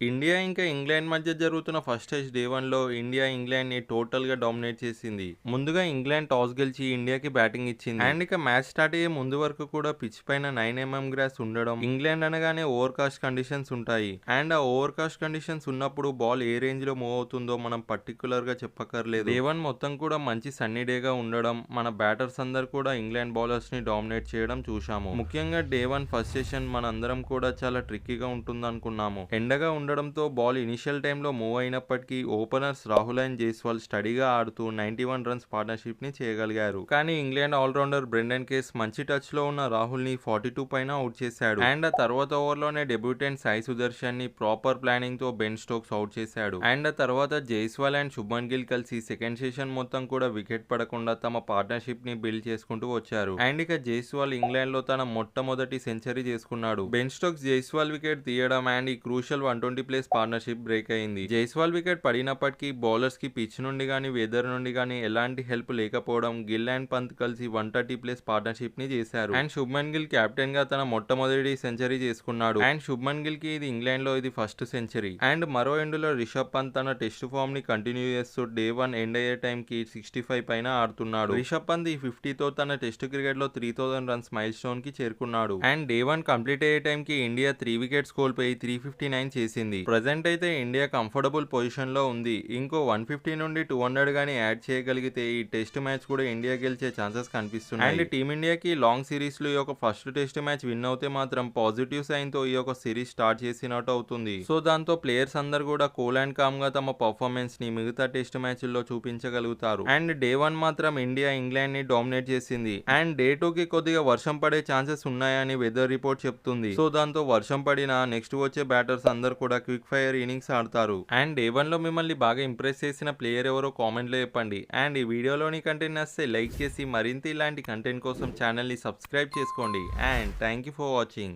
India ఇంకా England మధ్య జరుగుతున్న ఫస్ట్ టెస్ట్ డే 1లో ఇండియా ఇంగ్లాండ్ ని టోటల్ గా డామినేట్ చేసింది. ముందుగా ఇంగ్లాండ్ టాస్ గెలిచి ఇండియాకి బ్యాటింగ్ ఇచ్చింది. అండ్ ఇక మ్యాచ్ స్టార్ట్ అయ్యే ముందు వరకు కూడా పిచ్ పైన 9 mm గ్రాస్ ఉండడం, ఇంగ్లాండ్ అనగానే ఓవర్ కాస్ట్ కండిషన్స్ ఉంటాయి. అండ్ ఆ ఓవర్ కాస్ట్ కండిషన్స్ ఉన్నప్పుడు బాల్ ఏ రేంజ్ లో మూవ్ అవుతుందో మనం పర్టికులర్ గా చెప్పక్కర్లేదు. డే 1 మొత్తం కూడా మంచి సన్నీ డే గా ఉండడం, మన బ్యాటర్స్ అందరు కూడా ఇంగ్లాండ్ బౌలర్స్ ని డామినేట్ చేయడం చూశాము. ముఖ్యంగా డే 1 ఫస్ట్ సెషన్ మనందరం కూడా చాలా ట్రిక్కీగా ఉంటుంది అనుకున్నాము. ఎండగా ఉండడంతో బాల్ ఇనిషియల్ టైంలో మూవ్ అయినప్పటికీ ఓపెనర్స్ రాహుల్ అండ్ జైస్వాల్ స్టడీగా ఆడుతూ 91 రన్స్ పార్ట్నర్షిప్ ని చేయగలిగారు. కానీ ఇంగ్లాండ్ ఆల్రౌండర్ బ్రెండన్ కేస్ మంచి టచ్ లో ఉన్న రాహుల్ ని 42 పైన అవుట్ చేశాడు. అండ్ ఆ తర్వాత ఓవర్లోనే డెబ్యూటెంట్ సాయి సుదర్శన్ ని ప్రాపర్ ప్లానింగ్ తో బెన్ స్టోక్స్ అవుట్ చేశాడు. అండ్ ఆ తర్వాత జైస్వాల్ అండ్ శుభ్మన్ గిల్ కలిసి సెకండ్ సెషన్ మొత్తం కూడా వికెట్ పడకుండా తమ పార్ట్నర్షిప్ ని బిల్డ్ చేసుకుంటూ వచ్చారు. అండ్ ఇక జైస్వాల్ ఇంగ్లాండ్ లో తన మొట్టమొదటి సెంచరీ చేసుకున్నాడు. బెన్ స్టోక్స్ జైస్వాల్ వికెట్ తీయడం అండ్ ఈ క్రూషియల్ 120 ప్లేస్ పార్ట్నర్షిప్ బ్రేక్ అయింది. జైస్వాల్ వికెట్ పడినప్పటికీ బౌలర్స్ కి పిచ్ నుండి గానీ వెదర్ నుండి గానీ ఎలాంటి హెల్ప్ లేకపోవడం గిల్ అండ్ పంత్ కలిసి 130 ప్లేస్ పార్ట్నర్షిప్ ని చేశారు. అండ్ శుభ్మన్ గిల్ కెప్టెన్ గా తన మొట్టమొదటి సెంచరీ చేసుకున్నాడు. అండ్ శుభ్మన్ గిల్ కి ఇది ఇంగ్లాండ్ లో ఇది ఫస్ట్ సెంచరీ. అండ్ మరో ఎండ్ లో రిషబ్ పంత్ తన టెస్ట్ ఫామ్ ని కంటిన్యూ చేస్తూ డే 1 ఎండ్ అయ్యే టైం కి 65 పైన ఆడుతున్నాడు. రిషబ్ పంత్ ఈ 50 తో తన టెస్ట్ క్రికెట్ లో 3000 రన్స్ మైల్ స్టోన్ కి చేరుకున్నాడు. అండ్ డే 1 కంప్లీట్ అయ్యే టైం కి ఇండియా 3 వికెట్స్ కోల్పోయి 359 చేసింది. ప్రజెంట్ అయితే ఇండియా కంఫర్టబుల్ పొజిషన్ లో ఉంది. ఇంకో 150 నుండి 200 గానీ యాడ్ చేయగలిగితే ఈ టెస్ట్ మ్యాచ్ కూడా ఇండియా గెలిచే ఛాన్సెస్ కనిపిస్తున్నాయి. అండ్ టీమిండియాకి లాంగ్ సిరీస్ లో ఈ యొక్క ఫస్ట్ టెస్ట్ మ్యాచ్ విన్ అవుతే మాత్రం పాజిటివ్ సైన్ తో ఈ యొక్క సిరీస్ స్టార్ట్ చేసినట్టు అవుతుంది. సో దాంతో ప్లేయర్స్ అందరు కూడా కూల్ అండ్ కామ్ గా తమ పర్ఫార్మెన్స్ ని మిగతా టెస్ట్ మ్యాచ్ల్లో చూపించగలుగుతారు. అండ్ డే 1 మాత్రం ఇండియా ఇంగ్లాండ్ ని డామినేట్ చేసింది. అండ్ డే 2 కి కొద్దిగా వర్షం పడే ఛాన్సెస్ ఉన్నాయని వెదర్ రిపోర్ట్ చెప్తుంది. సో దాంతో వర్షం పడినా నెక్స్ట్ వచ్చే బ్యాటర్స్ అందరు కూడా క్విక్ ఫైర్ ఇన్నింగ్స్ ఆడతారు. అండ్ డే 1 లో మిమ్మల్ని బాగా ఇంప్రెస్ చేసిన ప్లేయర్ ఎవరో కామెంట్ లో చెప్పండి. అండ్ ఈ వీడియోలోని కంటెంట్ నచ్చితే లైక్ చేసి మరింత ఇలాంటి కంటెంట్ కోసం ఛానల్ ని సబ్స్క్రైబ్ చేసుకోండి. And thank you for watching.